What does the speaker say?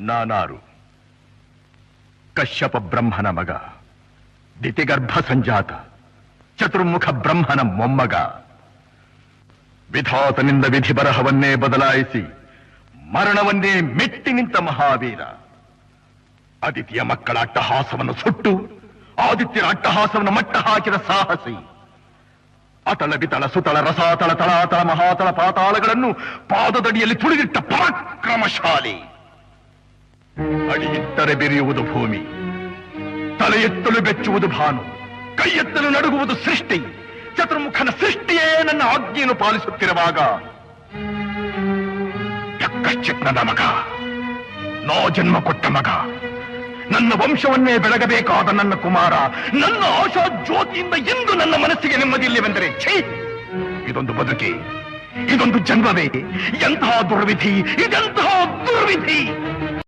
ನಾನಾರು ಕಶ್ಯಪ ಬ್ರಹ್ಮನ ಮಗ, ದಿತಿಗರ್ಭ ಸಂಜಾತ, ಚತುರ್ಮುಖ ಬ್ರಹ್ಮನ ಮೊಮ್ಮಗ. ವಿಧಾತನಿಂದ ವಿಧಿ ಬರಹವನ್ನೇ ಬದಲಾಯಿಸಿ ಮರಣವನ್ನೇ ಮೆಟ್ಟಿ ನಿಂತ ಮಹಾವೀರ. ಅದಿತಿಯ ಮಕ್ಕಳ ಅಟ್ಟಹಾಸವನ್ನು ಸುಟ್ಟು ಆದಿತ್ಯರ ಅಟ್ಟಹಾಸವನ್ನು ಮಟ್ಟ ಹಾಕಿದ ಸಾಹಸಿ. ಅತಳ ಬಿತಳ ಸುತಳ ರಸಾತಳ ತಳಾತಳ ಮಹಾತಳ ಪಾತಾಳಗಳನ್ನು ಪಾದದಡಿಯಲ್ಲಿ ತುಳಿದಿಟ್ಟ ಪರಾಕ್ರಮಶಾಲಿ. ಅಡಿಯಿಟ್ಟರೆ ಬೆರೆಯುವುದು ಭೂಮಿ, ತಲೆ ಎತ್ತಲು ಬೆಚ್ಚುವುದು ಭಾನು, ಕೈ ಎತ್ತಲು ನಡುಗುವುದು ಸೃಷ್ಟಿ. ಚತುರ್ಮುಖನ ಸೃಷ್ಟಿಯೇ ನನ್ನ ಆಜ್ಞೆಯನ್ನು ಪಾಲಿಸುತ್ತಿರುವಾಗ ಯಕ್ಕಶ್ಚಿತ್ ನನ್ನ ಮಗ, ನೋ ಜನ್ಮ ಕೊಟ್ಟ ಮಗ, ನನ್ನ ವಂಶವನ್ನೇ ಬೆಳಗಬೇಕಾದ ನನ್ನ ಕುಮಾರ, ನನ್ನ ಆಶಾ ಜ್ಯೋತಿಯಿಂದ ಎಂದು ನನ್ನ ಮನಸ್ಸಿಗೆ ನೆಮ್ಮದಿಯಿಲ್ಲವೆಂದರೆ ಛೇ, ಇದೊಂದು ಬದುಕಿ, ಇದೊಂದು ಜನ್ಮವೇ, ಎಂತಹ ದುರ್ವಿಧಿ, ಇದೆಂತಹ ದುರ್ವಿಧಿ.